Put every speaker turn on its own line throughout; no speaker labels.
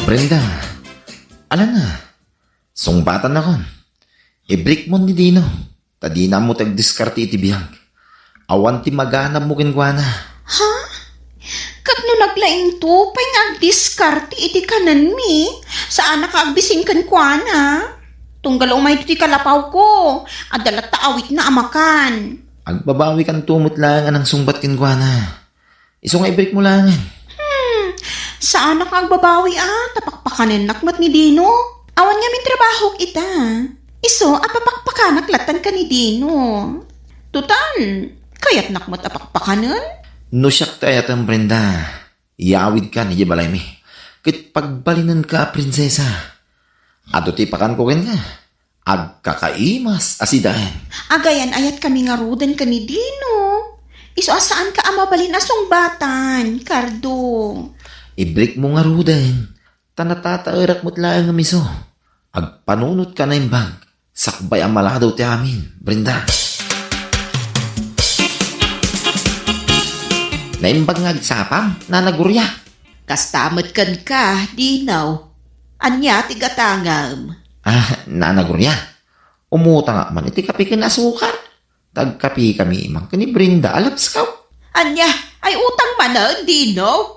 Brenda, alam na, sungbatan na kon. I-break mo ni Dino. Tadi na mo tag-diskarte iti biyag. Awan ti maganap mo kinkwana.
Ha? Kapno naglaing to, pay nga diskarte iti kanan mi. Saan nakaagbisin kan kwa na? Tunggal umay iti kalapaw ko. Adalat taawit na amakan.
Agbabawi kan tumot lang anang sungbat kinkwana. Iso nga i-break mo lang.
Saan nakagbabawi tapakpakanin nakmat ni Dino? Awan nga min trabaho ita. Iso, apapakpakanak latan ka ni Dino. Tutal, kaya't nakmat apakpakanan?
No siyak tayatan, Brenda. Iawid ka ni balay mi. Kit pagbalinan ka, prinsesa. Ato ti pakan ko ken ka. Agkakaimas asidahan.
Agayan ayat kami nga rudan ka ni Dino. Iso, asaan ka amabalin asong batan, Cardo?
I-break mo nga rudan. Tanatataerak mo't lang nga miso. Agpanunot ka na yung bag. Sakbay ang maladaw ti amin, Brenda. Naimbag nga agsapam, nanagurya.
Kastamat kan ka, Dinaw. Anya tigatangam.
Nanagurya. Umuta nga man, iti kapi ka na asukar. Tagkapi kami imang kani Brenda, alaps ka.
Anya, ay utang manan, Dinaw.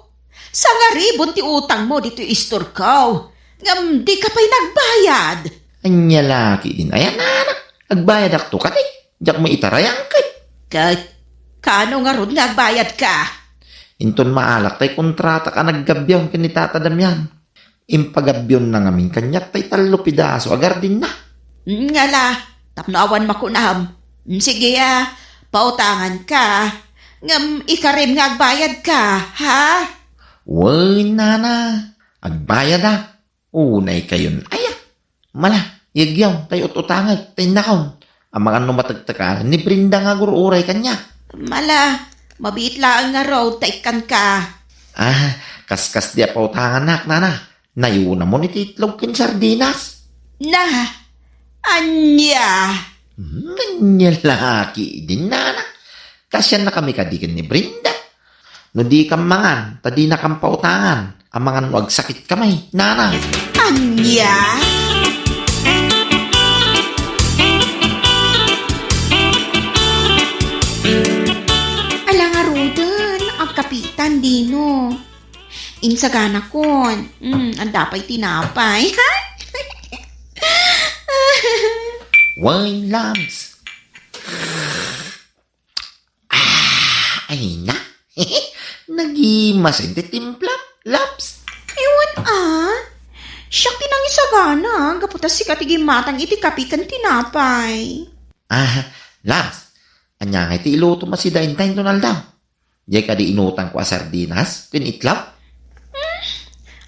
Sa nga ribon ti utang mo dito istor kaw. Ngam di ka pa'y nagbayad.
Anya laki din. Ayan anak, agbayad akto ka di. Diyak mo itarayang kay.
Kano nga ron nga agbayad ka?
Inton maalak tay kontrata ka naggabyaw kanitatadam yan. Impagabyon na ngamin kanyak tay talo pidaso agar din na.
Ngala, tapnaawan makunam. Sige pautangan ka. Ngam ikarim nga agbayad ka, ha?
Uy, nana. Agbayad Unay kayon. Aya. Mala. Yagyaw. Tayo utangag. Tayo nakaw. Ang mga numatagtakaran ni Brenda nga gururay kanya.
Mala. Mabit lang nga raw. Taikan ka.
Kaskas di pa utangan nak, nana. Nayuna mo ni titlog kin sardinas.
Na. Anya.
Anya laki din, nana. Kasyan na kami kadikin ni Brenda. No di ka mangan, tadi na kang pautangan. Ang mga nuag sakit kamay, nana.
Anya? Ala nga Roden, ang kapitan, Dino. Insagana kon. Ang dapay tinapay, ha?
Wine labs. Ay na. Nagimasin ti timpla. Labs.
Ewan siyak tinang isagana. Gaputas si katigi matang iti kapitan tinapay.
Labs. Anya nga iti iluto masidain tayo Donald daw. Diyan ka di inutang ko a sardinas. Kinitlaw.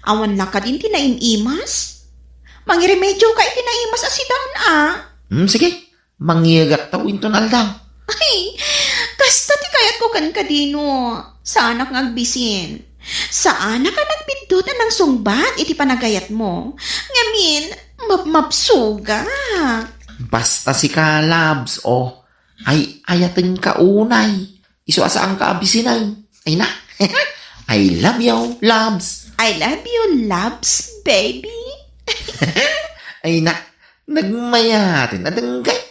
Awan na ka din tinaimimas. Mangiremedyo ka itinaimas asidaon
Sige. Mangyagak tawin Donald daw.
Ay, kasta ti kayat ko kan kadino. Saan ak ngagbisin? Saan ka nagbidot ng sungbat iti panagayat mo? Ngamin, mapsuga.
Basta si ka, Labs, ay ayatin ka unay. Iso asaan ka abisinay. Ay na. I love you, Labs.
I love you, Labs, baby.
Ay na. Nagmayatin. Nadanggay.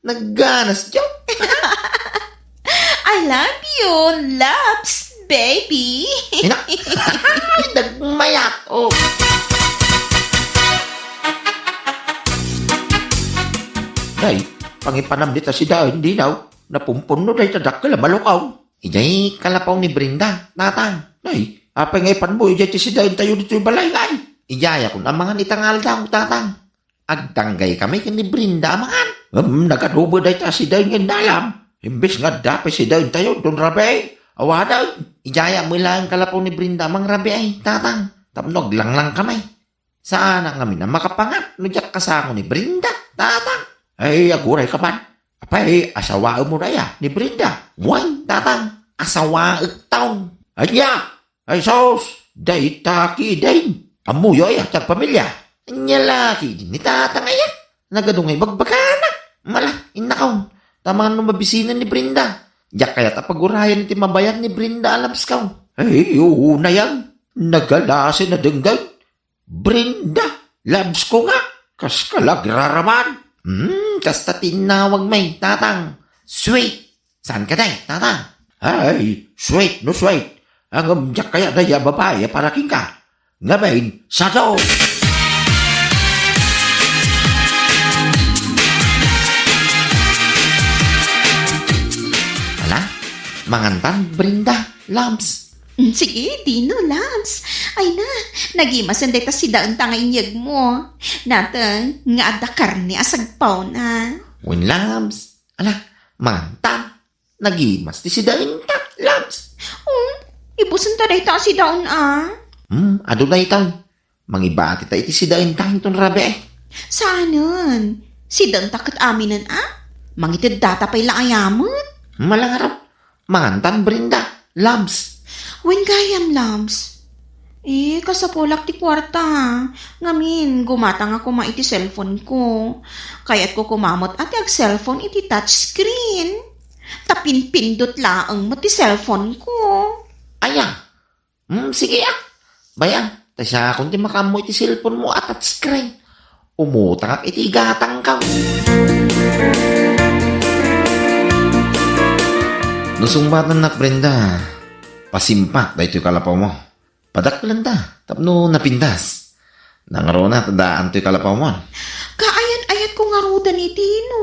Nagganas dyan.
I love you, Labs, baby.
Ay na. Nagmayat. Ay, pangipanam dita si Daon, Dinaw. Napumpuno dahi tadak ka malukaw. Ijay kalapaw ni Brenda, tatang. Ay, apay ngayon mo, ijay si Daon tayo dito yung balay ngay. Ijay ako na mga nitangal daw, tatang. Agdanggay kami ni Brenda, amangan. Nagadubo dahi ta si Daon yung dalam. Imbes nga dapat si Daon tayo, doon rabe. Awadaw, ijaya mo lang kalapaw ni Brenda, mang rabe ay, tatang. Tapnog lang kamay. Saan ang kami na makapangat, nujak kasako ni Brenda, tatang. Ay, aguray ka man. Apay, asawaan mo na ya, ni Brenda. Why, tatang, asawaan taon. Anya, ay sos, day taki day. Amuyoy at pamilya. Anya laki, ni tatang ayan. Nagadungay bagbagana. Mala, inakaw. Tamangan no mabisinan ni Brenda. Diyak kaya tapagurayan iti mabayan ni Brenda alams kaw. Ay, oo na yan. Nagalasin na denggay. Brenda, labs ko nga. Kas kalagraraman. Kasta tinawag may, tatang. Sweet. Saan ka day, tatang? Ay, sweet no sweet. Ang umjak kaya daya babae para king ka. Ngayon, sado. Ala, mangantan, Brenda, Labs.
Sige, Dino, Labs. Ay na, nagimasan deta si daan tangainyag mo. Nata, nga ada karne asagpaw na.
Win, Labs. Ala, mangantan. Nagimas ti si daing ta, Labs.
Ibusan ta deta si daon
Ado na itaw. Mangibati ta iti si daing ta itong rabi eh.
Saanan? Si daan takot aminan Mangitid data pa'y laayamot.
Malangarap. Mangantan, Brenda, Labs.
When gayam, Labs. Kasapulak ti kwarta. Ngamin, gumatang ako iti cellphone ko. Kaya't ko kumamot ati ag cellphone iti touchscreen. Tapin-pindot laang mo ti cellphone ko.
Aya. Sige Bayan, tasya kung di makamoy iti cellphone mo at screen. Umutang at iti gatang ka. Nusumbatan na, Brenda. Pasimpak da ito'y kalapaw mo. Padaklan ta, tapno napindas. Nangaro na, tandaan to'y kalapaw mo.
Kaayan-ayat ko nga ruda ni Tino.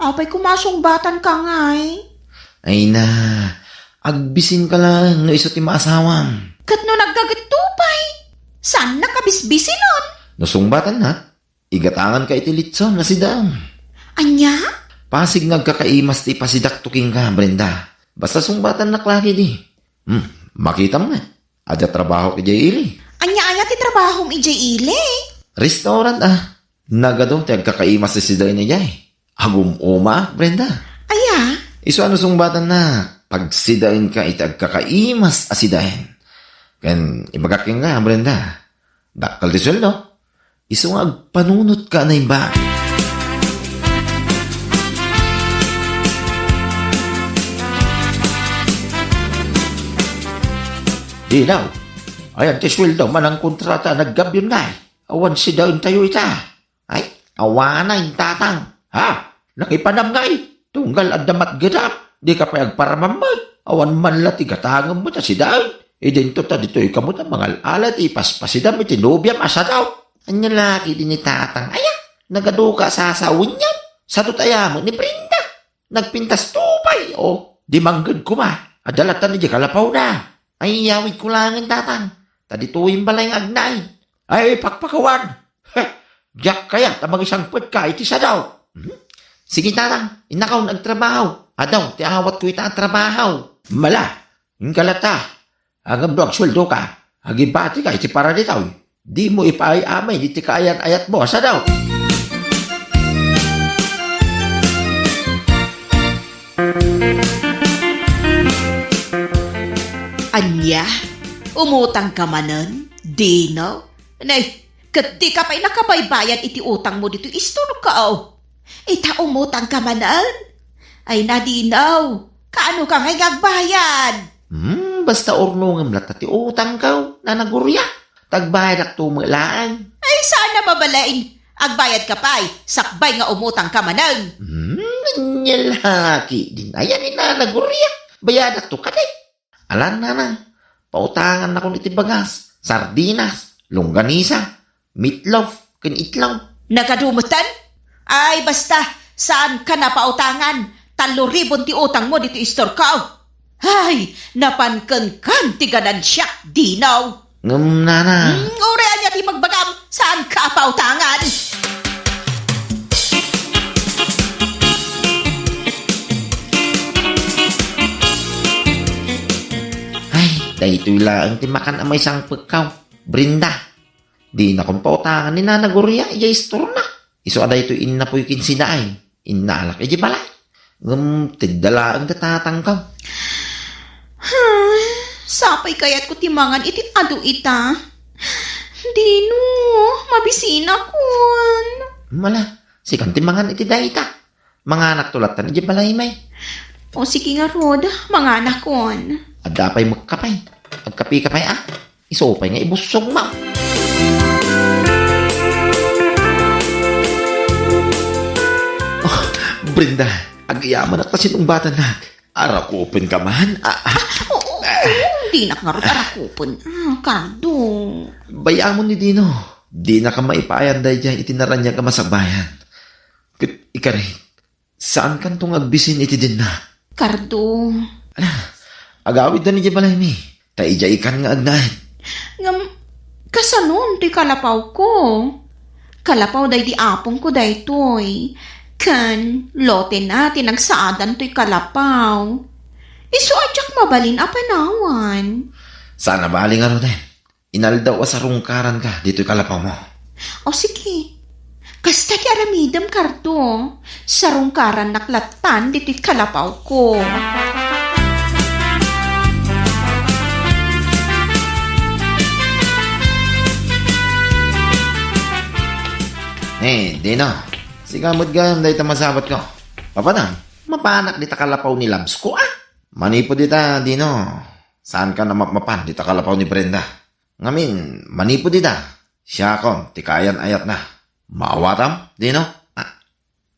Apay kumasong batan ka ngay.
Ay na, agbisin ka lang no iso ti maasawang.
Kat no naggagatupay. Saan nakabisbisi nun?
Nusumbatan na, igatangan ka iti litson na si Dang.
Anya?
Pasig nagkakaimas ti pasidaktuking ka, Brenda. Basta sumbatan na klaki di. Makita mo nga. Ada trabaho ki Jay Ili.
Anya-anya ti trabaho mi Jay Ili.
Restaurant Nagadong ti agkakaimas ti si Day na Jay. Agumuma, Brenda.
Aya?
Iso ano sumbatan na. Pag sidain ka iti agkakaimas asidahin. Kan ibagaking nga, Brenda. Dakal di sweldo. Iso nga agpanunot ka na imba. Di daw. Ayan, tiswil daw man ang kontrata naggabyon nga. Awan si daw tayo ita. Ay, awana yung tatang. Ha? Nakipanam nga Tunggal at damat gadap. Di ka pa agparamamay. Awan man lati gatangan mo ta si daw. Idento ta dito ikamot ang mga alat ipaspasidam iti nobyam asa daw. Anya laki din ni tatang. Aya, nagaduka sa asawin niyan. Sa tutaya mo ni Brenda. Nagpintas tupay. Di manggad ko ma. Adalatan ni kalapaw na. Ay, yawid ko lang ang tatang. Tadituin balay ang agnay. Ay, pakpakawan. Jack kaya, tamang isang pwet ka, iti sa daw. Sige tatang, inakaw nagtrabaho. Adaw, tiawat ko ita ang trabaho. Mala, yung kalata. Hanggang doang sweldo ka. Hagibati ka, iti para ditaw. Di mo ipaay-amay, iti kaayat-ayat mo, sa daw.
Anya? Umutang ka manan? Dino? Nay, kat di ka pa'y nakabaybayan iti utang mo dito, isturo ka Ita umutang ka manan? Ay na, Dino. Kaano ka ngay gagbayad?
Basta ornong amlat ti utang ka, nanagurya. Tagbayad ak tumalaan.
Ay, sana mabalain. Agbayad ka pa'y, sakbay nga umutang ka manan.
Nanyalaki din. Ayan nanagurya. Bayad ak to kaday. Alam na. Pautangan ako niti bagas. Sardinas, longganisa, meatloaf, kinitlaw.
Nagadumutan? Ay, basta, saan ka na pautangan? 3,000 ti utang mo dito istor ka. Ay, napankan ti ganansyak, Dinaw.
Nana.
Urean niya ti magbagam, saan ka pautangan?
Dahito lang timakan ang may isang pagkaw. Brenda. Di na kong pautangan ni nanagurya. Iya istor na. Iso ada ito inna po yung kinsinaan. Inalak. Iji balay. Tidala ang tatatangkaw.
Sapay kaya't ko timangan itit ado ita. Dino, mabisina kun.
Mala. Sikan timangan iti dahita. Mga anak tulatan. Iji balay may.
O sige nga Rod, mga anak kon.
Ada pa'y magkapay. Agkapi ka pa'y Isopay nga ibusog mo. Brenda, agayaman at kasi nung bata na. Ara ko open ka man.
Oo, di na nga rin arakupon. Kardo.
Bayaan mo ni Dino. Di na ka maipayan dahil dyan itinaran niya ka masagbayan. Ikari, saan kan tong agbisin iti din na?
Kardo.
Agawid na niya balay mi. Taidya ikan nga agnahin.
Ngam, kasanon ti kalapaw ko. Kalapaw day di apong ko day toy. Kan, lote na tinagsaadan to'y kalapaw. Isu adyak mabalin apanawan.
Sana bali nga rin. Inaldaw sa rungkaran ka dito'y kalapaw mo.
O sige. Kasta ti aramidam karto. Sa rungkaran naklatan dito'y kalapaw ko.
Dino. Sigamot gan, dahi masabat ko. Papanang, mapanak dita kalapaw ni Labs ko Manipo dita, Dino. Saan ka na mapan dita kalapaw ni Brenda? Ngamin, manipo dita. Siya ko, tikayan ayat na. Maawatam, Dino?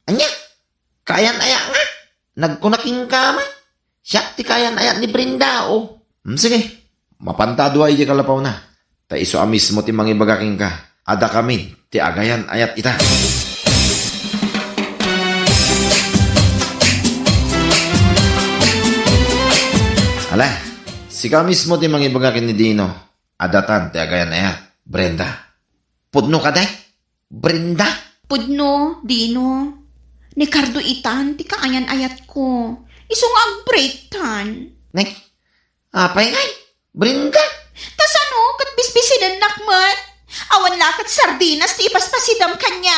Anya? Kayan ayat nga? Nagkunaking kamay? Siya, tikayan ayat ni Brenda, sige. Mapantado ay di kalapaw na. Ta iso amis mo ti mangibagaking ka. Ada kami, ti agayan ayat ita. Ala, sika mismo ti mangibagakin ni Dino. Adatan, ti agayan ayat. Brenda. Pudno ka day? Brenda?
Pudno, Dino. Ni Cardo itan, ti kaayan ayat ko. Isong ag-break tan.
Nek, apay ngay? Brenda?
Tas ano, kat bisbisinan nakmat. Awan lakat sardinas ti ipaspasidam kanya.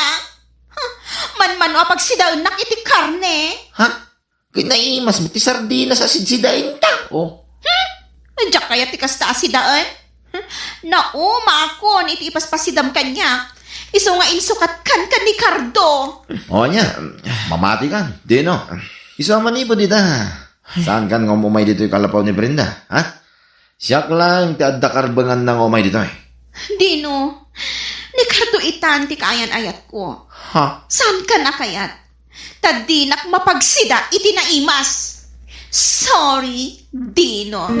Man-mano apag sidaan nak iti karne.
Ha? Kinaimas mo ti sardinas sa sidsidain ta.
Andiyak kaya ti kasta asidaan? Nao, maakon iti ipaspasidam kanya. Iso nga insukat kan ni Cardo.
O niya, mamati kan. Dino, iso manipo dita. Saan kan nga umay dito yung kalapaw ni Brenda? Ha? Siyak lang ti adda karbangan ng umay dito
Dino, ni Cardo itan ti kaayan ayat ko.
Ha?
Saan ka na kayat? Tadinak mapagsida iti naimas. Sorry, Dino.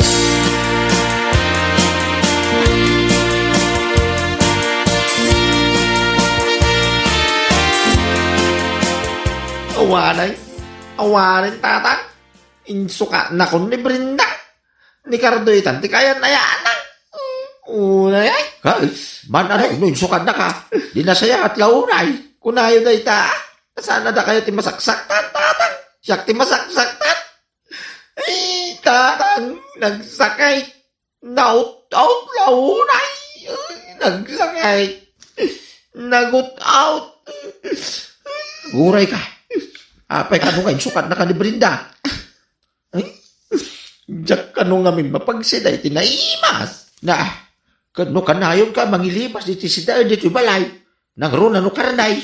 Awanan tatang. Insuka na kun ni Brenda. Ni Cardo itan, ti kaya nayaan Unay ay. Guys, man ano, insuka na ka. Di na saya at launay. Kunayo na ita. Sana da kayo ti masaksak tatang. Siyak ti masaksak Ay, tatang, nagsakay. Naut-out launay. Nagsakay. Nagut-out. Guray ka. Apay ka nung sukat na ka ni Brenda. Ay, diyak ka nung ngamin mapagsiday, tinaimas. Na, kano kanayon ka, mangilipas dito si Dayo dito balay. Nagruna no karanay.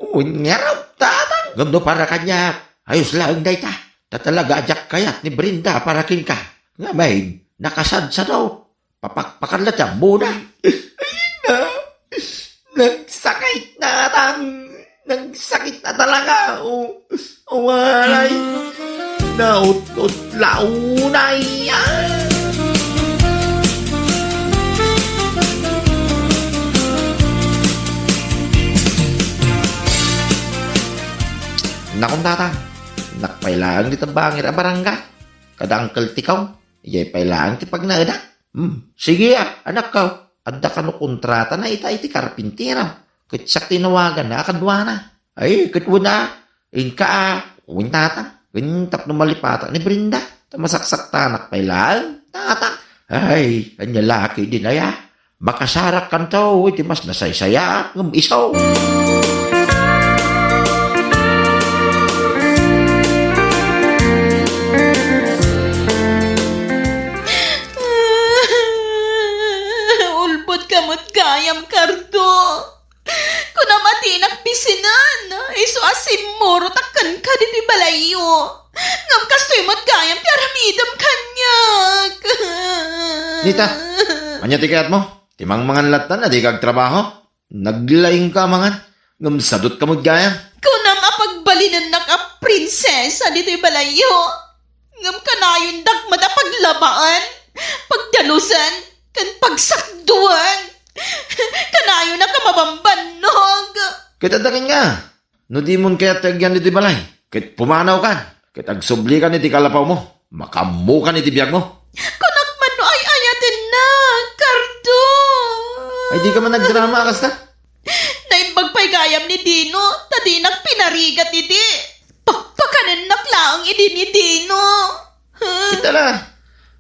Unyaraw, tatang. Gamdo para kanya, ayos lang day ta. Tatalaga ajak kayat ni Brenda para kin ka. Nga may, nakasad sa daw. Papakpakan lang siya muna. Nagsakit na tang. Nagsakit na talaga. Walay. Naut-ut launay. Nakong tatang. Nakpailang di tabangir a barangay. Kadangkel tikaw. Iyay pailang ti pagnaeda. Sige anak ka. Adda ka no kontrata na iti karpintira. Kitsak tinawagan na akadwa na. Ay, kitwa na. Inka tatang. Tap no malipata ni Brenda. Tamasaksak tanak pailang. Tatang. Ay, kanya laki din aya. Makasarak kan tao. Iti mas nasaysaya. Ngam isaw.
Gayam Cardo. Kuna matinak pisinan. Iso asin moro takkan ka di balayo. Ngam kastoy mat gayam ti aramidam kanyak.
Nita, anya tikayat mo? Timang mangan latan na di kag trabaho? Naglaing ka mangan. Ngamsadot ka magayang.
Kung na mapagbalinan na ka, prinsesa, dito'y balayo. Ngam ka na yung dagmata paglabaan, pagdalusan, kan pagsakduan. Kanayo na ka mabambanog.
Kit adakin nga. No di mon kaya tagyan iti balay. Kit pumanaw ka. Kit agsubli ka iti kalapaw mo. Makamu ka iti biyag mo.
Kunakman no ay ayatin na, Kardo.
Ay di ka man nagdrama kasta.
Naimbag pa'y gayam ni Dino, tadinak pinarigat iti. Pakpakanan naklaang idi ni Dino.
Kita la.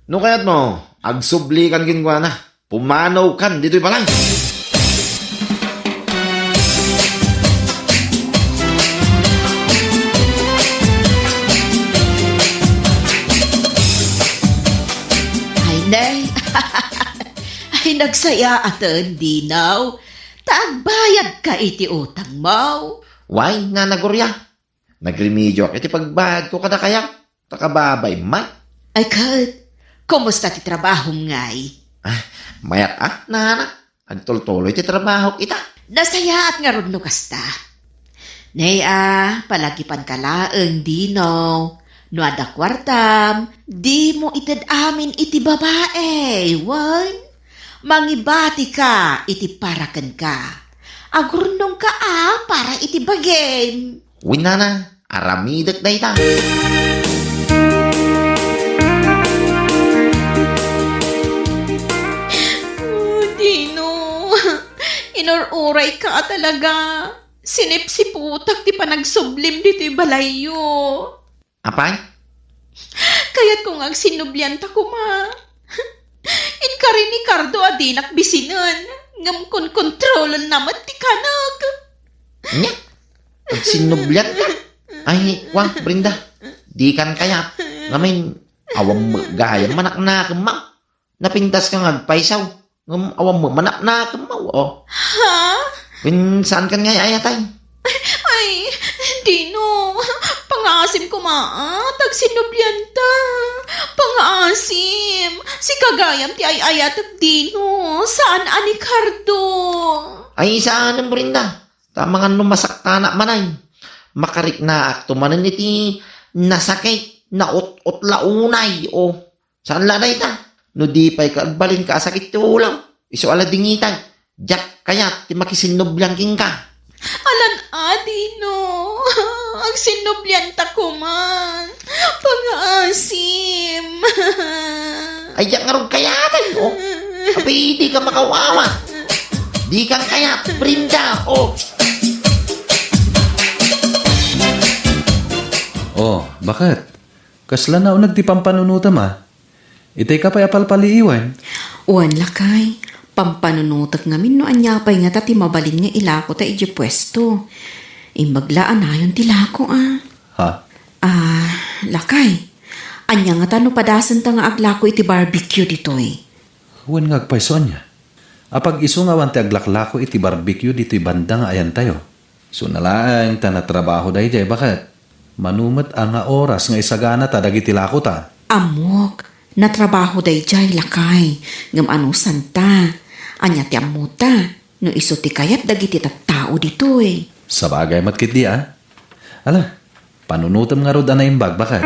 No kayat mo, agsubli kan ginwa na. Pumanaw kan dito'y balay.
Ay, nay. Ay, nagsaya atan, Dinaw. Taagbayad ka iti utang mo.
Why nga nagurya? Nagremedyo iti pagbayad ko kada kaya. Takababay, may.
Ay, Kat, kumusta ti trabaho ngay?
Mayat nana. Agtultuloy ti trabaho kita.
Nasaya at nga ron no kasta. Nay, palagipan ka laeng, Dinaw. No ada kwartam, di mo itad amin iti babae, wan? Mangibati ka, iti parakan ka. Agurnong ka para iti bagem.
Winana, aramidak na ita.
Dino, inururay ka talaga. Sinipsiputak ti panagsublim dito'y balayo.
Apay?
Kaya't kung ang sinublian ta kuma. Inka rin ni Cardo adinak bisinan. Ngam kon kontrolan naman ti kanag.
Nya? Pag sinublyat ka? Ay, wah, Brinda. Di kan kaya. Ngamin, awam mo gaya manak na kamaw. Napintas ka nga paisaw. Ngam awam mo manak na kamaw. Oh.
Ha?
Saan kan nga ayatay?
Ay, Dino. Pangasim ko tag sinublian ta. Pangasim. Si kagayam ti ayayat Dino. Saan ani Cardo?
Ay, saan ang Brinda? Tama nga numasakta na manay. Makarik na akto manan iti nasakit na ot launay. O, saan lanay ta? No di pa'y kaagbalin ka sakit ti ulam. Iso ala dingitan. Jack kaya ti makisinublang king ka.
Alan Dino. Ang sinublian ta ko man. Pangasim.
Ay, jak nga rin kayatan. O, api, di ka makawawa. Di kang kayat, Brinda. O,
Oh, bakit? Kasla na unag ti pampanunutam Itay ka pa'y apalpaliiwan.
Uwan lakay. Pampanunutak ngamin no anyapay nga tati mabalin nga ilako ta iji pwesto. Imbaglaan na yun tilako
Ha?
Lakay. Anya nga tano padasan ta nga aglako iti barbecue ditoy.
Huwag nga agpaiso niya. Apag iso nga wante aglaklako iti barbecue dito'y banda nga ayan tayo. So nalaang ta na trabaho dahi jay bakit? Manumat ang nga oras nga isagana ta dagiti lako ta.
Amok. Natrabaho day jay lakay. Ngam ano santa. Anya ti amuta. No iso ti kayat dagiti tattao ditoy.
Sa bagay matkit di Ala, panunutam nga rod na imbag bakit?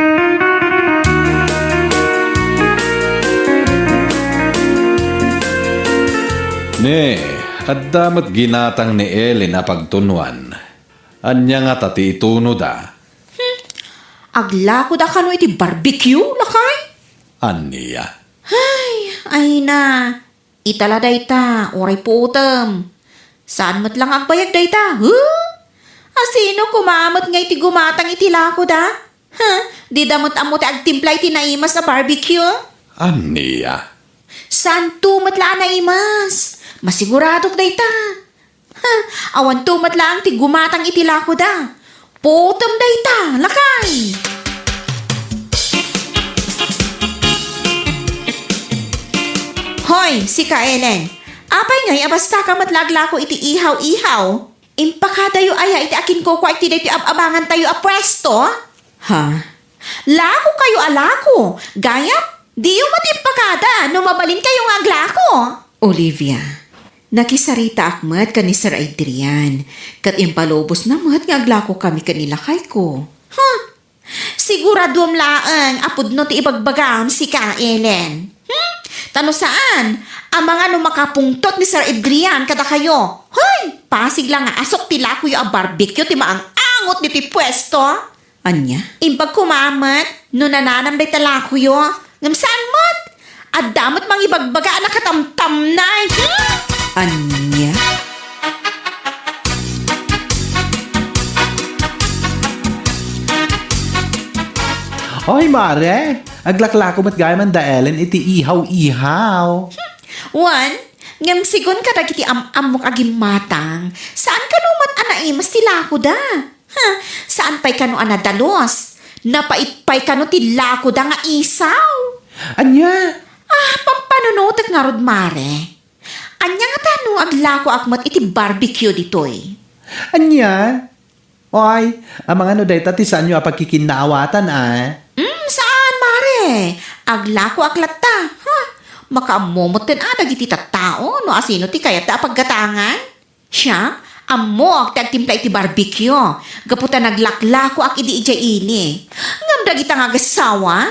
Ne, addamat ginatang ni Ellen na pagtunuan. Anya nga tati itunod
Aglako da kano iti barbecue lakay?
Aniya.
Ay na. Itala dayta. Oray po utam. Saan mat lang agbayag dayta? Asino kumamot nga iti gumatang iti lako da? Di damot-amot agtimpla iti naimas sa barbecue?
Aniya.
Saan tumat lang naimas? Masiguradok dayta. Awan tumat lang ti gumatang iti lako da. Putam dayta. Lakay. Hoy, si ka Ellen. Apay ngay, abasta ka matlagla ko iti ihaw-ihaw. Impakadayo aya iti akin ko iti dito abangan tayo apwesto. Ha? Lako kayo alako. Gayap, di yung matimpakada no mabalin kayo ng aglako. Olivia, Nakisarita akmat ka ni Sir Adrian. Kat impalobos na mat nga aglako kami kanila kay ko. Huh? Sigurado am laang apod no ti ibagbagam si ka Ellen. Tano saan? Ang mga makapungtot ni Sir Adrian kada kayo. Hoy! Pasig lang nga asok tila ko yung barbecue ti maang angot ni ti pwesto. Anya? Imbag kumamat, no nananam day tala ko yo. Ngamsaan mat? At damot mang ibagbaga na katamtam na. Anya?
Oy, Mare! Aglaklako mat gaya man da Ellen iti ihaw-ihaw.
Wan, ngam sigon ka dagiti amok agim matang. Saan ka numat anaimas tila ko da? Ha? Saan pa'y kano anadalos? Napaitpay kano tila ko da nga isaw?
Anya?
Pampanunotak nga rod mare. Anya nga tano aglako akmat iti barbecue ditoy.
Anya? Oy, ang mga day tati saan nyo apagkikinaawatan
Saan mare? Aglako aklata. Ha? Makamumot din dagiti tattao no asino ti kayat da paggatangan? Siya? Amo ak tagtimpla iti barbecue. Gaputa naglaklako ak idi ijay ini. Ngam dagita nga gasawa?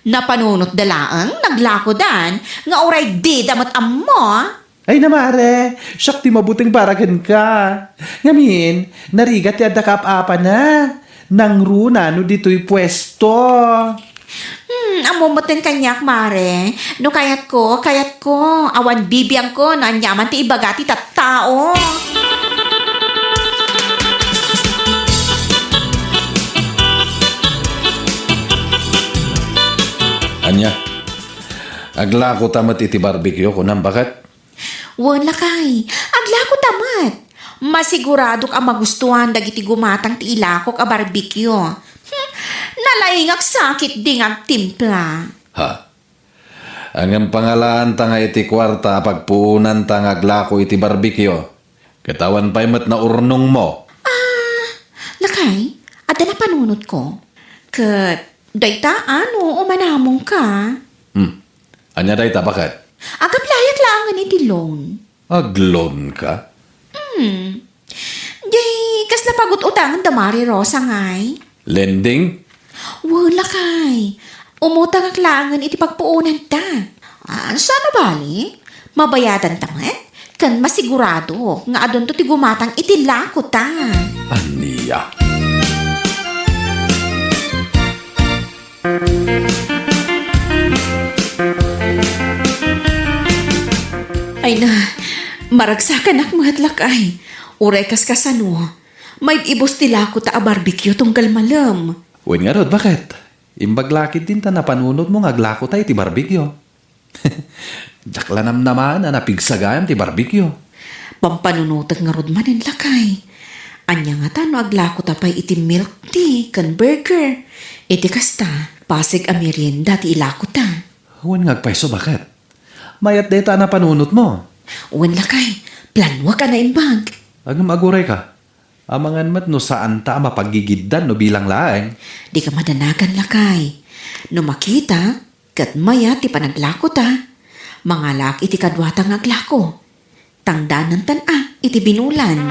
Napanunot dalaang naglako dan nga oray di damat amo.
Ay na Mare, siyak ti mabuting paragan ka. Ngamin, narigat ti adakap-apa na. Nang runa no dito'y pwesto.
Amo moten kanyak mare. No kayat ko. Awan bibiyang ko na anyaman ti ibagati tattao.
Anya, aglako tamat iti barbecue ko nang bakat?
Wala kay. Aglako tamat. Masigurado ka magustuhan dagiti gumatang ti ilakok a barbecue. Nalaingak sakit ding ang timpla.
Ha? Ang pangalaan ta nga iti kwarta pagpuunan ta nga aglako iti barbecue. Katawan pa'y mat na urnong mo.
Lakay, ada na panunot ko. Kat, dayta ano, umanamong ka.
Anya day ta bakat?
Agaplayat lang nga ni Tilong.
Aglon ka?
Jay, kas napagot utangan damari Rosa ngay.
Lending?
Wala kay. Umutang aklangan iti pagpuunan ta. Sana bali? Mabayadan tamat? Kan masigurado nga adon to ti gumatang iti lako ta.
Aniya.
Ay na, maragsakan ak mahatlakay. Uray kas kasano. May ibos ti lako ta a barbecue tunggal malam.
Uwin nga rod, bakit? Imbaglakit din ta napanunod mo nga aglako tayo ti barbecue. Jaklanam naman na napigsagayam ti barbecue.
Pampanunutag nga rod manin lakay. Anya nga tano aglako tapay iti milk tea kan burger. Iti kasta, pasig a merienda ti ilako ta.
Uwin nga agpaiso, bakit? Mayat deta na panunot mo.
Uwan lakay, planwa ka na imbag.
Agam aguray ka. Amangan mat no saan ta mapagigiddan no bilang laeng.
Di ka madanagan lakay. No makita, kat maya ti panaglako ta. Mga lak iti kadwatang aglako. Tangdanan tan iti binulan.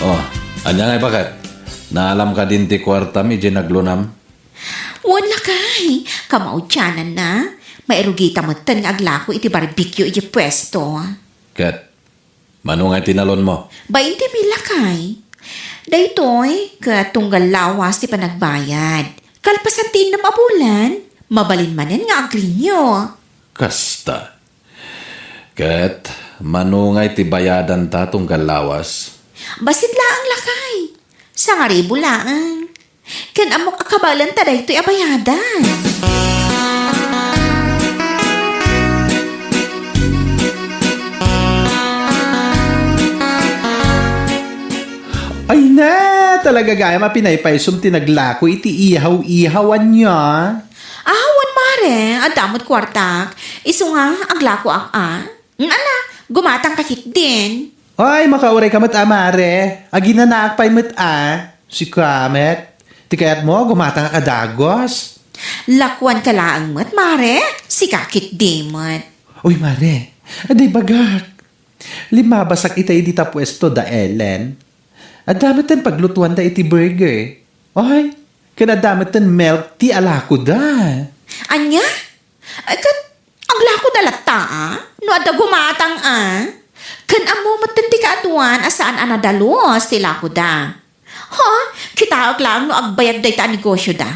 Oh, anya nga bakit? Naalam ka din ti kwarta mi dyan naglunam?
Wala kay, kamaudyanan na. Mairugita mo tan nga aglako iti barbecue iti pwesto.
Kat, mano nga tinalon mo?
20 mil lakay. Daytoy, katunggal lawas ti panagbayad. Kalpasan tin na mabulan, mabalin manen nga agrinyo.
Kasta. Kat, mano nga iti bayadan ta tunggal lawas?
Basit laang lakay. Sa nga ribo laang. Kan amok akabalan ta daytoy abayadan.
Ay na, talaga gaya mapinaypaysum tinaglako iti ihaw-ihawan niya.
Awan mare, adamot kwartak. Iso nga, aglako Ala, gumatang kakit din.
Ay, makauray ka mat amare. Agina na akpay mat Si Kamet. Ti kayat mo, gumata nga kadagos.
Lakwan ka laang mat, mare. Si kakit dimot.
Uy, mare, aday bagak. Lima basak itay di ta pwesto da Ellen. Adamitan paglutuan da iti burger. Oy, kanadamitan milk ti alako da.
Anya? Kat, ang lako dalata, no ada gumatang, kan amo matindi ka atuan asaan anadalos ti lako da. Ha? Kita lang no agbayad day ta negosyo da.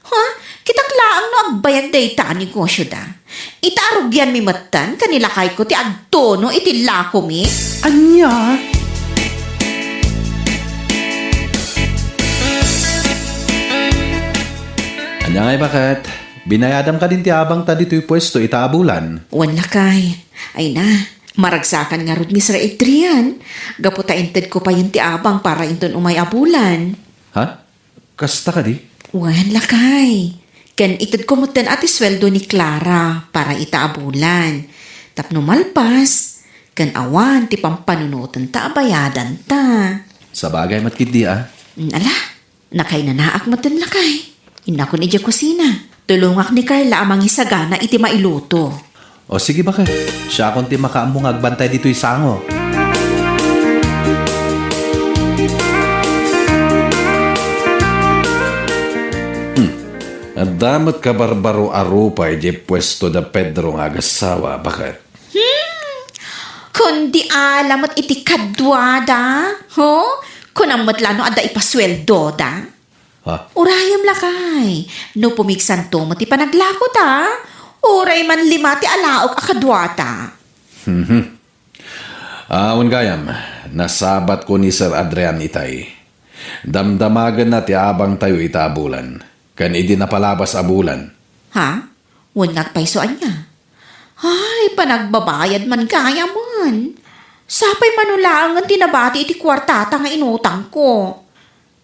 Ha? Kita lang no agbayad day ta negosyo da. Itaarugyan mi matan kanila kay ko ti agtono iti lako mi.
Anya? Anya ngay bakit? Binayadam ka din ti abang ta dito'y pwesto itaabulan.
Wan lakay. Ay na, maragsakan nga rod ni Sir Adrian. Gaputa inted ko pa yun ti abang para inton umay abulan.
Ha? Kasta ka di?
Wan lakay. Kan ited ko mutan ati sweldo ni Clara para itaabulan. Tapno malpas, kan awan ti pampanunutan ta abayadan ta.
Sa bagay matkid di
Ala, nakay na naak mutan lakay. Ina ko ni Diya kusina. Tulungak ni Carla amang isagana iti mailuto.
O sige bakit? Siya akong ti makaamong agbantay dito'y sango. Adamat ka barbaro arupay di pwesto da Pedro nga agasawa. Bakit?
Kundi alamat iti kadwada. Ho? Kunamot lano ada ipasweldo da.
Ha?
Urayam lakay. No pumiksan to mo ti panaglako ta. Uray man lima ti alaok akadwata.
Awan gayam, nasabat ko ni Sir Adrian itay. Damdamagan na ti abang tayo itaabulan. Kan idi napalabas abulan.
Ha? Wungat paisoan niya. Ay, panagbabayad man kaya man. Sapay manulangan tinabati iti kwartata nga inutang ko.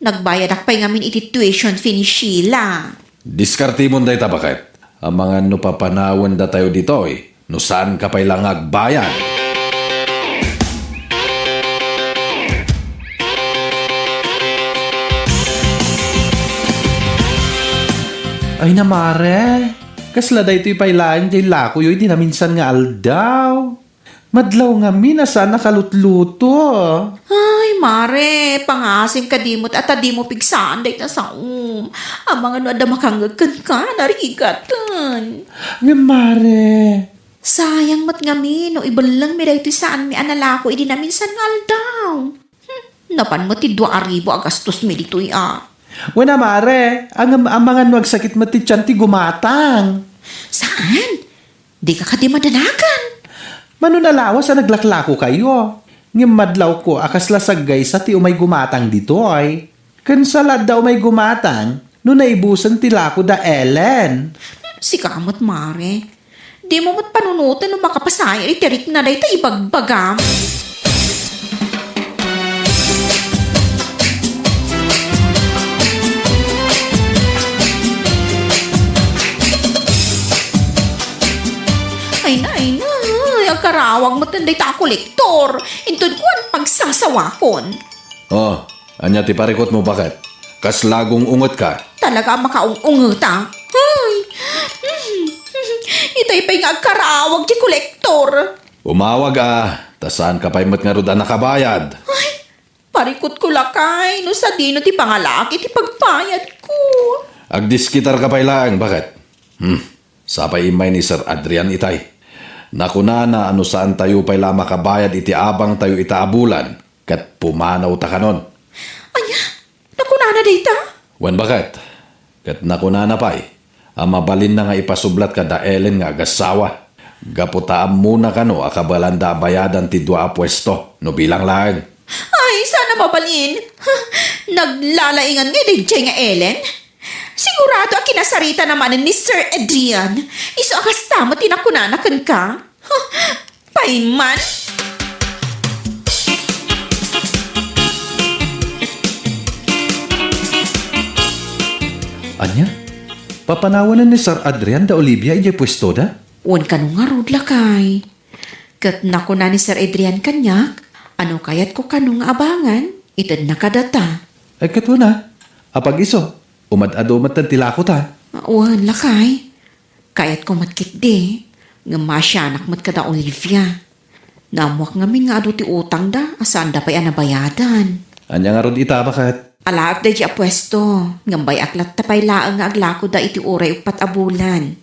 Nagbayad akpay ngamin iti tuition fee ni Sheila.
Diskarti mo day bakit? Ang mga no papanawan da tayo dito no saan ka pa'y lang agbayan? Ay na mare, kasla day to'y pailaan jay lako yoy di na minsan nga aldaw. Madlaw nga minasa nakalutluto.
Ay, mare, pangasim ka dimot at di mo pigsaan day na sa Ang mga no ada makanggagan ka, narigatan.
Nga mare.
Sayang mat ngami, no ibalang mi dayto saan mi analako, idi na minsan ngal daw. Napan mo ti 2,000 agastos mi dito'y
Wala mare, ang mga nuwag sakit mati tiyan ti gumatang.
Saan? Di ka di madanakan.
Manunalawas sa naglaklako kayo. Madlaw ko akas lasagay sa ti umay gumatang dito ay. Kansalad daw may gumatang, no naibusan ti lako da Ellen.
Si kamot mare. Di mo mat panunutan no makapasaya itirik na day ta ibagbagam. Ay na, ang karawang matanday ta kolektor. Intod ko ang pagsasawakon.
Oh, anya ti parikot mo bakit? Kas lagong ungot ka.
Talaga makaung-ungeta. Ay, itay pa'y nga karawag di kolektor.
Umawag tasaan ka pa'y mat nga ruda nakabayad.
Ay, parikot ko lakay. No sa dino ti pangalaki ti pagbayad ko.
Agdiskitar ka pa'y lang, bakit? Sapay imay ni Sir Adrian itay. Nakuna na ano saan tayo pa'y la makabayad iti abang tayo itaabulan. Kat pumanaw ta kanon.
Anya, nakunana data?
Wan bakit? Kat nakuna na pa'y. Mabalin na nga ipasublat ka da Ellen nga agasawa. Gaputaam muna ka no akabalanda bayadan ti 2 pwesto. No bilang lang.
Ay, sana mabalin. Naglalaingan nga DJ nga Ellen. Sigurado ang kinasarita naman ni Sir Adrian. Iso akas tama tinakunanakan ka. Paiman.
Anya? Papanawanan ni Sir Adrian da Olivia ijay pwesto da?
Wan ka nung nga rudla kay. Kat nakuna ni Sir Adrian kanyak, ano kayat ko kanong abangan, itad na kadata.
Ay katuna. Apag iso, Umad-adumat ng tilakot ha.
Awan, lakay. Kayat ko matkit di. Nga masyanak mat kada Olivia. Namuak ngamin nga ado ti utang da. Asaan da pa'y anabayadan.
Anya nga rod ita bakat.
Alaak da di apwesto. Ngambay aklat tapay laang nga aglako da iti uray upat abulan.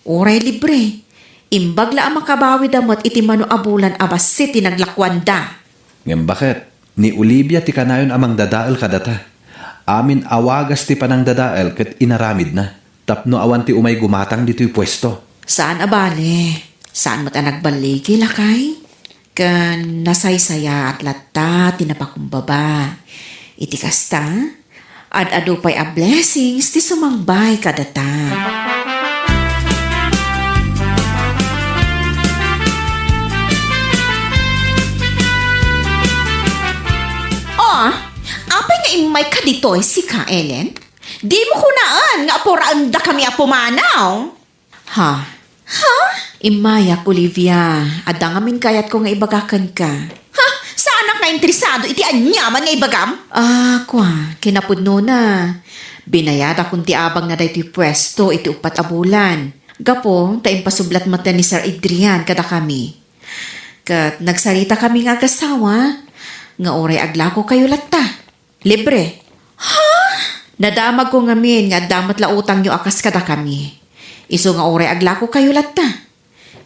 Uray libre. Imbag la ang makabawi damot iti mano abulan abas ti naglakwan da.
Ngem bakit? Ni Olivia ti kanayon amang dadael kadata. Amin awagas ti panang dadael ket inaramid na. Tapno awan ti umay gumatang dito'y pwesto.
Saan abale? Saan mat nagbaligi lakay? Kan nasaysaya at latta tinapakumbaba. Iti kasta, ad-ado pa'y a blessings ti sumangbay kadata. Oh, apay nga imay ka dito'y si Ka Ellen? Di mo kunaan nga apuraan da kami apumanaw. Ha? Imayak, Olivia. Ada nga min kayat ko nga ibagakan ka. Ha? Saan ka interesado? Iti anyaman nga ibagam? Kinapudno na. Binayada kung ti abang na dahi pwesto iti upat abulan. Gapo, taim pasublat mata ni Sir Adrian kada kami. Kat nagsarita kami nga agasawa. Nga oray aglako kayo latta. Libre. Ha? Nadamag ko ngamin nga damat la utang nyo akas kada kami. Iso nga oray aglako kayo latta.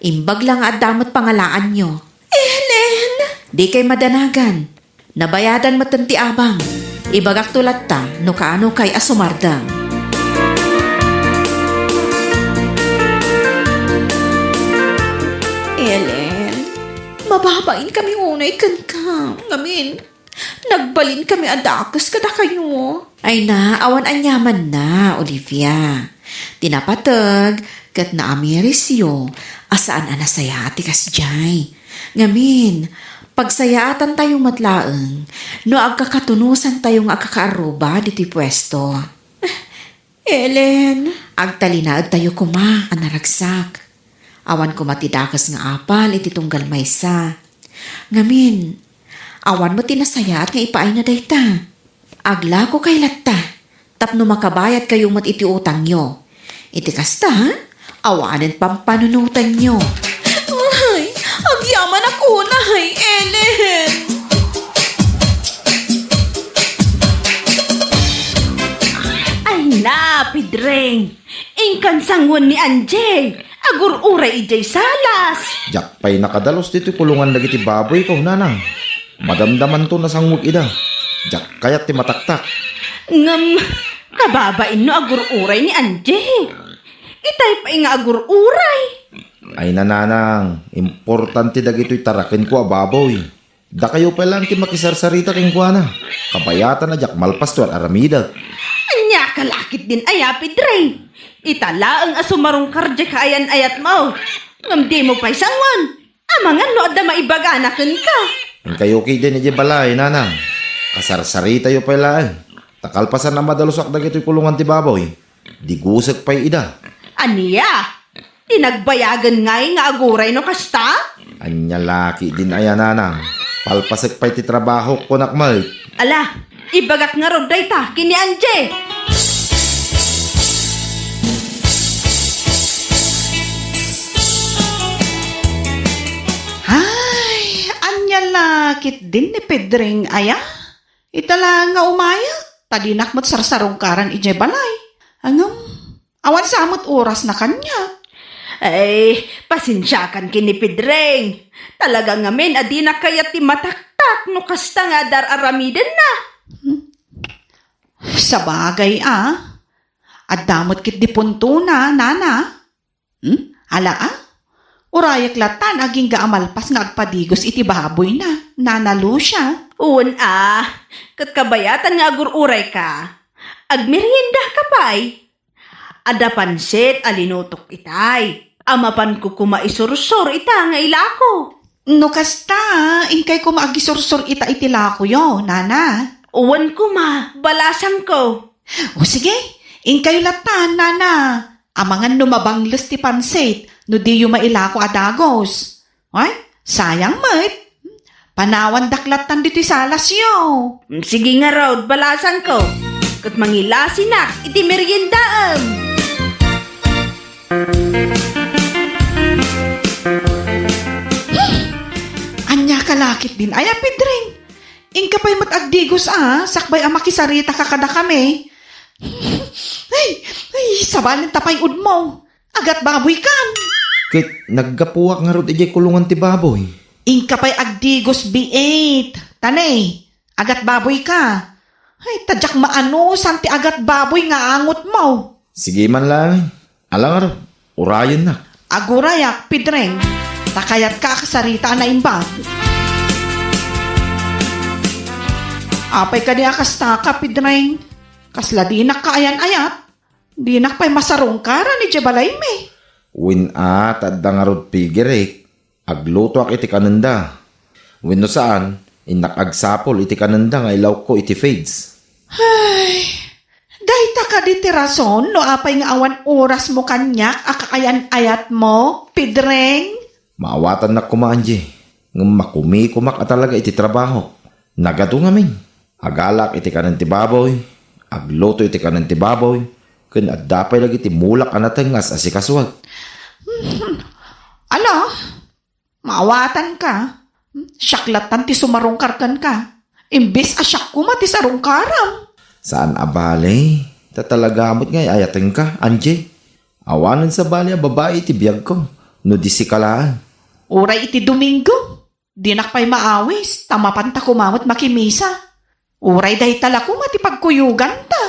Imbag lang nga damat pangalaan nyo. Ellen! Di kay madanagan. Nabayadan matanti abang. Ibagak to latta no kaano kay asumardang. Ellen, mababain kami unay kan ka. Ngamin, nagbalin kami adakas kada kayo. Ay na, awan anyaman na, Olivia. Tinapatag, kat na amirisyo, asaan anasaya ati kasjay. Ngamin, pagsayaatan tayong matlaeng, no agkakatunusan tayong agkakaaruba dito'y pwesto. Ellen, agtalinaad tayo kuma, anaragsak. Awan ko matidakas nga apal, iti tunggal maysa. Ngamin, awan mo tinasaya at nga ipaay na dayta. Agla ko kay latta, tapno makabayat kayong mat iti utang nyo. Iti kasta, ha? Awanin pampanunutan nyo. Ay, agyaman ako na, Ellen.
Ay na, Pidreng. Ingkan sangwan ni Anje. Agur-uray ijay salas.
Jak pa'y nakadalos dito kulungan lagi ti baboy ko, nanang. Madamdaman to na sangmug ida. Jak kayat ti mataktak.
Ngam, kababain no agur-uray ni Anje. Itay pa nga agur-uray.
Ay nananang, importante dagito'y tarakin ko a baboy. Da kayo pa lang ti makisarsarita king kuana. Kabayatan na jak malpas to at aramida.
Anya kalakit din aya, Pidreng. Itala ang asumarong karje kaayan ayat mo. Ngam di mo pa'y sangwan. Amangan no adda maibaganakan ka.
Ang kayo kay din iti balay, nanang. Kasarsarita yo pa lang. Takalpasan na madalusak dagito'y kulungan ti baboy. Di gusag pa'y ida.
Aniya, tinagbayagan ngay nga aguray no kasta?
Anya laki din aya, nanang. Palpasag pa'y ti trabaho ko nakmal.
Ala, ibagak nga rod dayta kini Anje.
Ay, anya lakit din ni Pedring aya. Itala nga umaya. Tadinak mat sarsarong karan ijay balay. Anong, awan samot oras na kanya.
Ay, pasensyakan kini Pidreng. Talaga nga men, adi na kaya ti mataktak no kasta nga dar aramiden na.
Sa bagay at damot kit di punto na, nana. Ala urayak latan aging gaamalpas nga agpadigos iti baboy na. Nanalo siya.
Uwan kat kabayatan nga agur-uray ka. Agmerienda ka pa'y. Ada pansit alinutok itay. Amapan ko kumaisursur ita nga ilako.
No kasta, ingkay ko maagisorsor ita itila ko yo, nana.
Uwan ko balasang ko.
O sige, ingkay latan, nana. Amangan numabanglos ti pansit, no di yu mailako adagos. Ay, sayang mait. Panawan daklatan dito salas yo.
Sige nga raw, balasan ko. kat mangilasinak iti meriendaam.
Anya kalakit din ay Pedreng. Ingka pa'y matagdigos sakbay ang makisarita kakada kami. Ay, sabalin tapay udmo. Agat baboy kan.
Kit naggapuwak nga rod ijay kulungan ti baboy.
Ingka pa'y agdigos B8. Tanay, agat baboy ka. Ay, tadyak maano, santi agat baboy nga angot mo.
Sige man lang. Alang nga rod, urayan na.
Agurayak, Pedreng. Takayat ka kasarita na imbag. Apay ka niya kastaka, Pedreng. Kasla di nakaayan-ayat. Di nakpay masarong kara ni Jebalay me.
Win tadda nga rod pigirek. Agluto ak iti kananda. Win no saan, inakagsapol iti kananda nga ilaw ko iti fades.
Ay, dahita ka di tirason no apay nga awan oras mo kanyak akakayan-ayat mo, Pedreng.
Maawatan na kumaanji. Nga makumi-kumak at talaga iti trabaho. Nagado ngamin. Agalak iti kanan ti baboy. Agluto iti kanan ti baboy. Kun at dapay lagi ti mulak anatengas asikaswag.
Ala, maawatan ka. Syaklatan ti sumarungkarkan ka. Imbis asyak kuma ti sarungkaram.
Saan abale? Tatalagamot nga ayaten ka, Anjay. Awanan sa bali a babae ti biyag ko. No di si kalaan.
Uray iti Domingo. Di nakpay maawis. Tamapanta kumamot makimisa. Uray dahi tala kuma ti pagkuyugan ta.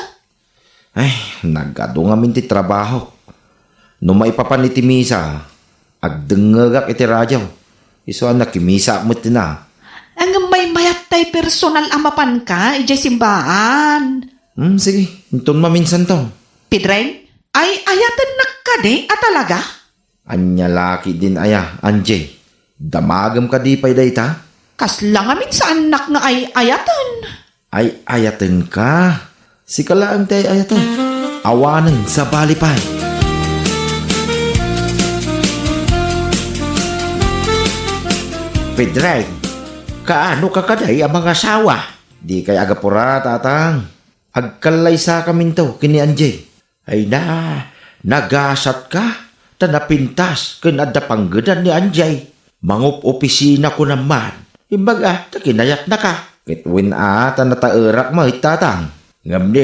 Ay, nagado nga min ti trabaho. No maipapan iti misa, agdengagak iti radyaw. Iso anak kimisa mo na.
Ang may mayat tay personal amapan ka, ijay simbaan.
Sige, intun maminsan to.
Pedreng, ay ayatan nakade at talaga?
Anya laki din aya, Anjay. Damagam ka di pa'y dayta?
Kasla nga min sa anak nga ay ayatan.
Ay ayaten ka. Si kalaan tayo ayaten. Awanan sa balipay. Pedreng, kaano ka kaday ang mga asawa? Di kay agapura, tatang. Agkalay sa kamin to, kini Anjay. Ay nagasat ka. Tanapintas, kinada panggadan ni Anjay. Mangup opisina ko naman. Imbaga, takinayat na ka. Kitwin tanatairak mo, tatang. Ngam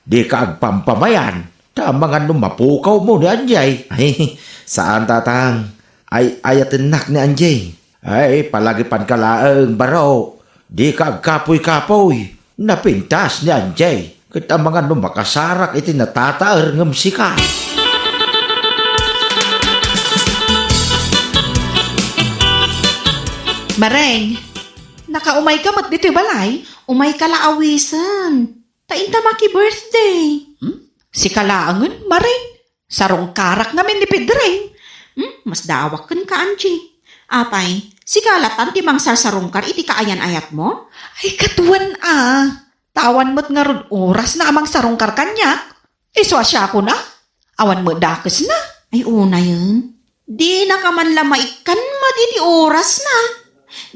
di ka agpampamayan. Tamang mapukaw mo ni Anjay. Ay, saan tatang? Ay, ayatinak ni Anjay. Ay, palagipan ka laang baro. Di ka agkapoy-kapoy. Napintas ni Anjay. Kita mga makasarak iti natataar ngam sika.
Mareng, nakaumay ka mat dito balay? Umay ka laawisan. Tainta maki birthday. Si kalaangan, Mareng. Sarong karak ngamin ni Pedreng.
Mas dawakan ka, Angie. Apay, si kalatan ti mang sarsarungkar iti kaayan-ayat mo?
Ay katuan Tawan mo't nga rod oras na amang sarungkar kanyak. Iswa siya ako na. Awan mo dakes na.
Ay, una yun. Di na ka man lamaikan mat iti oras na.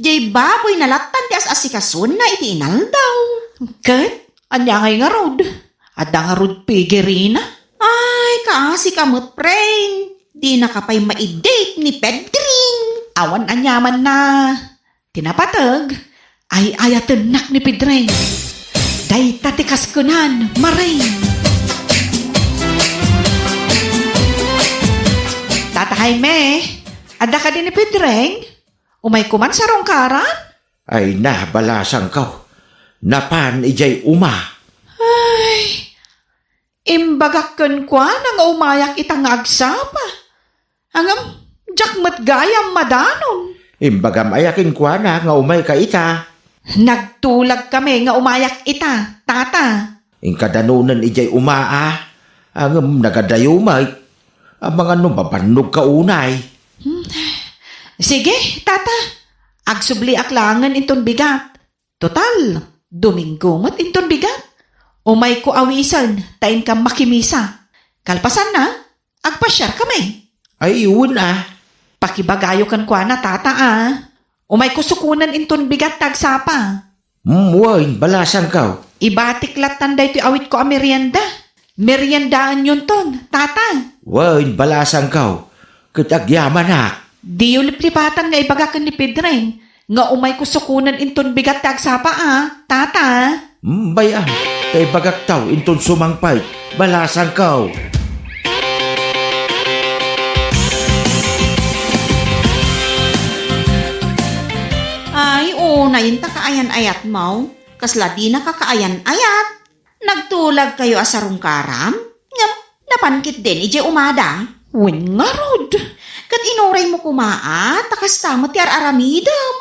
Jay baboy na latan ti as-asikasun na iti inaldaw.
Kat, anya ngay nga rod. Ada nga rod pigirina.
Ay, kaasi kamot, preng. Di na kapay ma-date ni Pedring.
Awan anyaman na. Tinapatag. Ay ayatenak ni Pedreng. Day tatikas kunan, Mareng. Tata Jaime, ada ka din ni Pedreng? Umay kuman sa rongkaran?
Ay balasang ka. Napan ijay uma.
Ay, imbagakan kwa nang umayak itang agsapa. Hangam, jakmat gayam madanon.
Imbagam ayakin kwa na nga umay ka ita.
Nagtulag kami nga umayak ita, tata.
Inkadanunan ijay umaa. Ang nagadayumay. Ang mga mabanog ka unay.
Sige, tata. Agsubli aklangan inton bigat. Total, Domingo mat inton bigat. Umay ko awisan, tain ka makimisa. Kalpasan na, agpasyar kami.
Ay, yun
Pakibagayo kan kwa na tata Umay ko sukunan inton bigat tagsapa.
Uy, balasan ka.
Ibatik latan day ti awit ko a merienda. Meriendaan yun ton, tata.
Wen, balasan kaw. Kitagyaman ak.
Di yung liplipatan nga ibagakan ni Pedreng. Nga umay ko sukunan inton bigat tagsapa tata.
Bayan, kay bagak taw inton sumangpay. Balasan kaw.
Ay, na yun ta kaayan-ayat mo. Kasla di na kakaayan-ayat. Nagtulag kayo asarong karam? Ngam, napankit din, ije umada. Wen nga rod. Kat inuray mo kumaa, takas tamo ti aramidam.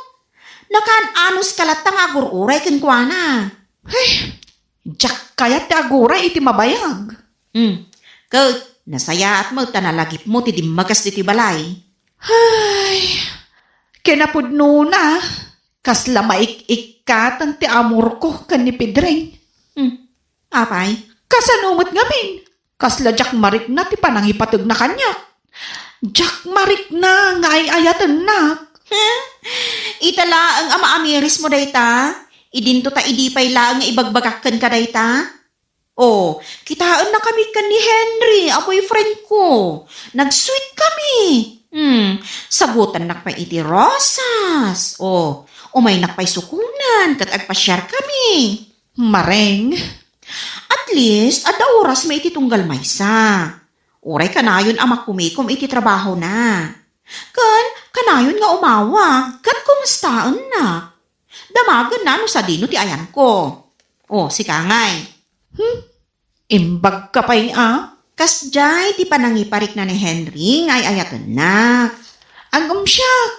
Nakaan-anos kalatang agur-uray kenkwana. Hey, jak kayat ti aguray iti mabayag. Kat, nasaya at mo tanalagip mo ti dimagas ti balay. Ay, kinapudno na. Kasla maik-ik ka tan ti amor ko kan ni Pedreng. Apay, kasanumot ngamin. Kasla jak marik na ti panangipatag na kanya. Jak marik na nga ay ayatan na. Itala ang ama amiris mo dayta. Idinto ta idipay lang nga ibagbagakan ka dayta. Oh, kitaan na kami kan ni Henry, a boyfriend ko. Nag-sweet kami. Sagutan nakpay iti rosas. Oh, umay nakpay sukunan kat agpa-share kami. Mareng. At least, ada oras may iti tunggal maysa. Oray kanayon ama kumikom iti trabaho na. Kanayon nga umawa, kat kumustaan na. Damagan na no sa dino ti ayan ko. Oh, si Kangay. Imbag ka pa'y Kasjay, ti panangiparik na ni Henry, ngay ayatan na. Ang umsyak.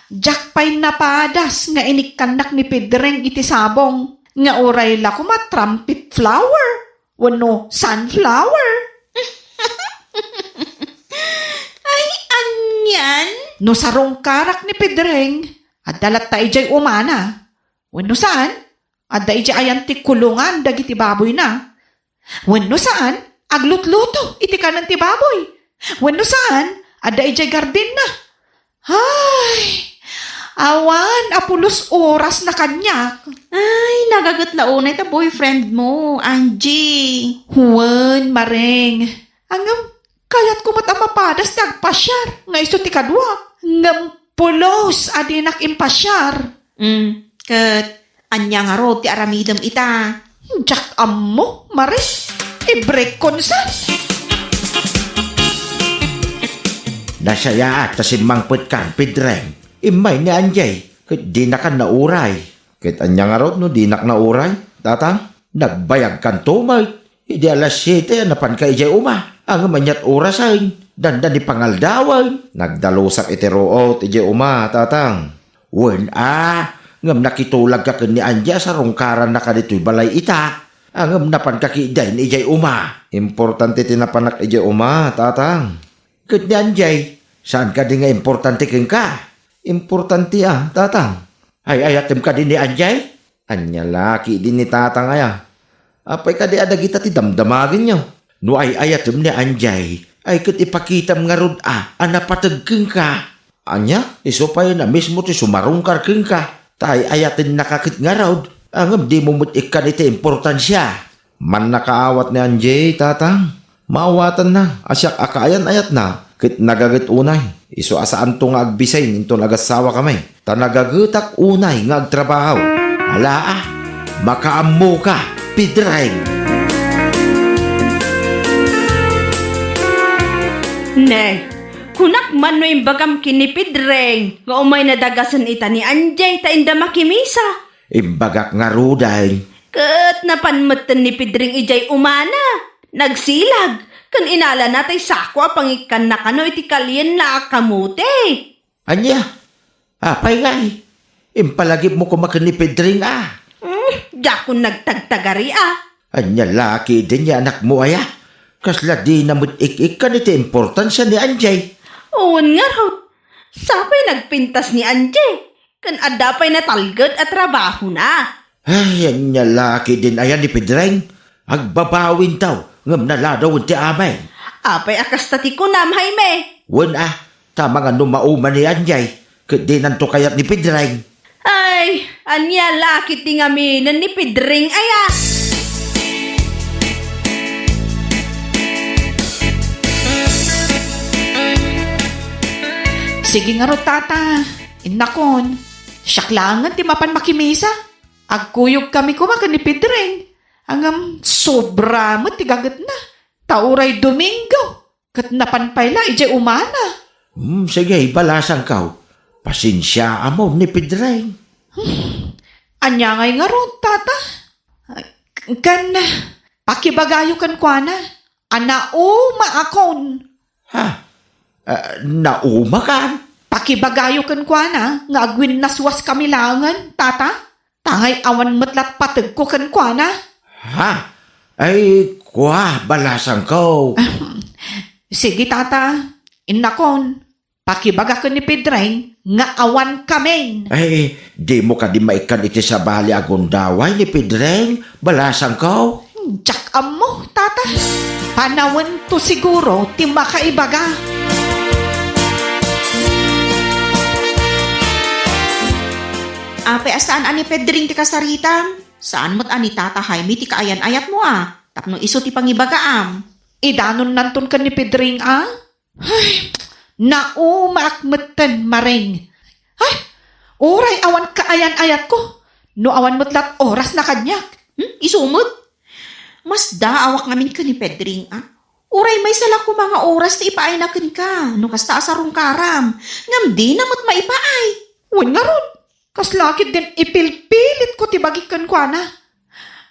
Jak pa'y napadas nga inikkandak ni Pedreng iti sabong. Nga oray la kuma trumpet flower. Wano, sunflower. Ay, anyan? No sarong karak ni Pedreng, adalat tayo jay umana. Wano saan? Ada iti ayan ti kulungan dagiti baboy na. Wano saan? Aglutluto iti kanan ti baboy. Wano saan? Ada iti garden na. Ay, awan, apulos oras na kanyak. Ay, nagagat launay ta boyfriend mo, Angie. Huwan, mareng. Angam, kayat kumat ang mapadas ti agpasyar. Nga iso ti kadwa. Ngam pulos adinak impasyar. Kat, anya nga ro ti aramidam ita. Jak ammo, mare. I-break konsan.
Nasaya at tasimangput kan, Pedreng. Imay ni Anjay, kat di na ka nauray. Kat anya nga ro, no, di na ka nauray. Tatang, nagbayag kan tumay. Hindi alas 7, napan ka ijay uma. Ang manyat orasain, dandan di pangaldaway. Nagdalusap iti root, ijay uma, tatang. Wen ngam nakitulag ka ni Anja sa rongkaran na ka dito'y balay ita. Ang napan kakiday ni ijay uma. Importante tinapanak ijay uma, tatang. Kat ni Anjay, saan ka di nga importante keng ka? Importante tatang. Ay ayatem ka din ni Anjay? Anya laki din ni tatang aya. Apay ka di adagita ti damdamagin nyo. No ay ayatem ni Anjay, ay kat ipakitam nga rod anapatag keng ka. Anya, iso pa yun na mismo ti sumarungkar keng ka. Tay ayatin nakakit nga rod. Ang di mo mutik ka iti importansya. Man nakaawat ni Anjay, tatang. Maawatan na, asyak akayan ayat na. Kit nagagat unay. Iso asaan to nga agbisayn into nagasawa kami. Ta nagagatak unay nga agtrabaho. Ala makaammo ka, Pedreng.
Ne, kunak man no imbagam kini Pedreng. Nga umay nadagasan ita ni Anjay ta inda makimisa.
Imbagak nga ruday.
Kat napanmatan ni Pedreng ijay umana. Nagsilag. Kan inala natay sakwa pangikan na kano iti kalyen na akamote.
Anya, apay nga impalagip mo kumakan ni Pedreng
Dakon nagtagtagari
Anya laki din niya anak mo aya. Kasla di na mutik ka iti importansya ni Anjay.
Uwan nga raw. Sapay nagpintas ni Anjay. Kan adapay na talgad at trabaho na.
Ay, anya laki din ayan ni Pedreng. Agbabawin daw. Ngam naladaw ti amay.
Apay akas tati ko nam, Jaime.
Wen tama nga numauman ni Anjay. Kat di nanto kayat ni Pedreng.
Ay, Anya lakit ti ngaminan ni Pedring aya.
Sige nga ro, tata. Inakon. Syaklangan ti mapan makimisa. Agkuyog kami kumakan ni Pedring. Angam sobra mo ti gagat na. Tauray Domingo. Kat napanpayla ije umana.
Sige, balasan ka. Pasensya mo ni Pedring.
Anya ngay nga ro, tata. Kan, pakibagayo kan kwa na. Anauma akon.
Ha? Nauma ka?
Pakibagayo kan kwa na. Nga agwin naswas kami langan, tata. Tangay awan matlat patag ko kan kwa na.
Ha? Ay, kwa, balasan ko.
Sige, tata. Inakon. Pakibaga ko ni Pedring nga awan kamen.
Ay, di mo ka di maikan iti sa bali agundaway ni Pedring. Balasan ko.
Jack mo, tata. Panawan to siguro ti makaibaga. Ape, asaan ani Pedring ti kasaritam? Saan mo't ani tata Jaime ti kaayan-ayat mo Tapno iso ti pangibagaam. Idanon nanton ka ni Pedring Ay, naumaakmatan maring. Ay, oray awan kaayan-ayat ko. No awan mo't oras na kanyak. Isumot? Mas daawak namin ka ni Pedring Uray may sala ko mga oras ti ipaaynakan ka. No kasta asarong karam. Ngam di na mo't maipaay. Wan nga ron. Kas lakit din ipilpilit ko ti bagikan kwa na.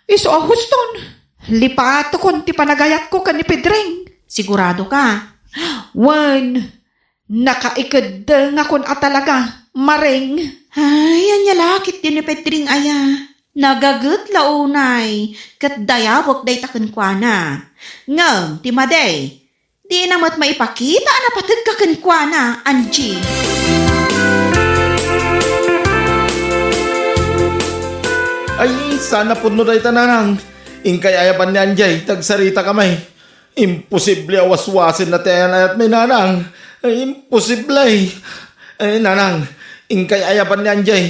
Iso ahuston. Lipato kon ti panagayat ko ka ni Pedring. Sigurado ka? Wan. Nakaikad nga kon talaga. Maring. Ay, anya lakit din ni Pedring aya. Nagagut launay. Kat dayawak day takan kwa na. Ngam, ti maday. Di namat maipakita na patag kakan kwa na, Angie.
Ay, sana po no day tananang. Ingkay ayapan ni Anjay, tagsarita kamay. Imposible awaswasin na tayan ayat may nanang. Ay, imposible. Ay, nanang, ingkay ayapan ni Anjay.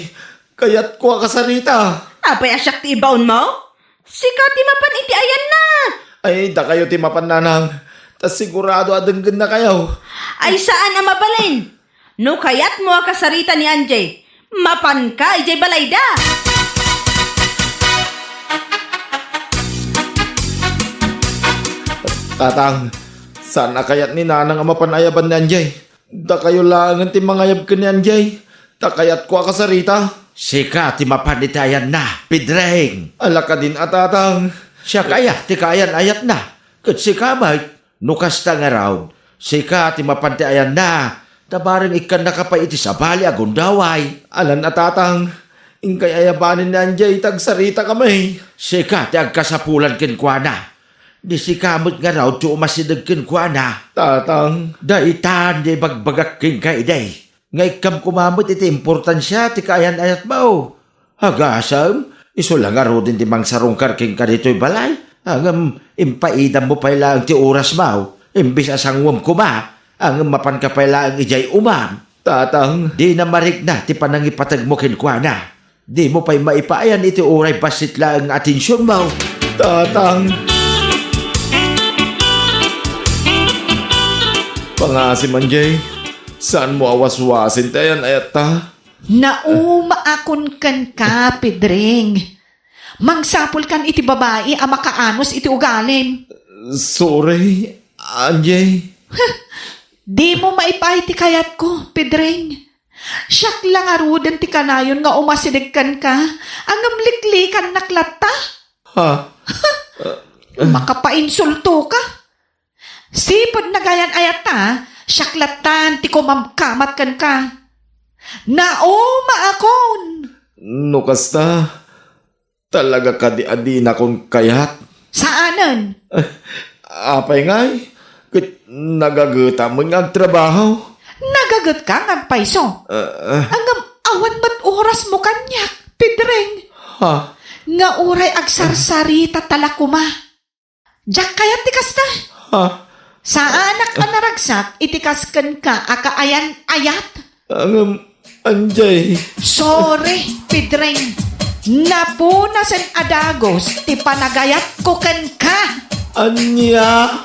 Kaya't kuha kasarita.
Apay asyak ti ibaon mo? Sika ti mapan iti ayan na.
Ay, da kayo timapan nanang. Tas sigurado adenggan na kayo.
Ay saan ang mabalin? No kayat mo ang kasarita ni Anjay. Mapan ka, ijay balayda.
Tatang, sana kayat ni nanang ang mapanayaban ni Anjay. Da kayo lang ang timangayab ka ni Anjay. Da kayat kuha kasarita.
Sika, ti mapanitayan na, Pedring.
Ala ka din tatang.
Siya kaya, ti kayan-ayat na. Kat sika may, nukas ta nga raw. Sika, ti mapantayan na. Tabarang ikan na kapay iti sa bali agundaway.
Alan tatang. Ingkay ayabanin ni Anjay, tagsarita kami.
Sika, ti agkasapulan kin kwa na. Di sikamot nga raw, ti umasidag kin kwa na.
Tatang.
Daitan, di bagbagak kin kay day. Ngay kam kumamot iti importansya, ti kayan-ayat mo. Hagasam, iso lang nga raw din ti mangsarungkar kin ka dito'y balay. Hangam, impaidam mo pa lang ti oras mo. Imbis asangwam kuma, ang mapan ka pa lang ijay umam.
Tatang.
Di na marig na, ti panangipatag mo kinkwa na. Di mo pa'y maipaayan iti oray basit lang ang atensyon mo.
Tatang. Pangasim Anjay, saan mo awaswasin tayan ayat ta?
Naumaakon kan ka, Pedring. Mangsapol kan iti babae ang makaanos iti ugalin.
Sorry, Anjay.
Di mo maipay ti kayat ko, Pedring. Siyak lang arudan ti kanayon nga umasidigkan ka. Ang amliklikan naklata.
Ha?
Makapainsulto ka. Sipod na gayan ayat siyaklatan ti kumamkamat kan ka. Naumaakon.
No kasta, talaga ka di adina kong kayat.
Saanan?
Apay ngay, kit nagaguta mo nga trabaho.
Nagagat ka ngagpaiso. Angam awan mat oras mo kanyak, Pedring.
Ha?
Nga uray agsarsarita talakuma. Diyak kayat ti kasta.
Ha?
Sa anak ka naragsak, itikaskan ka akaayan ayat.
Anjay.
Sorry, Pedring. Napunasan adagos, ti panagayat ko ken ka.
Anya.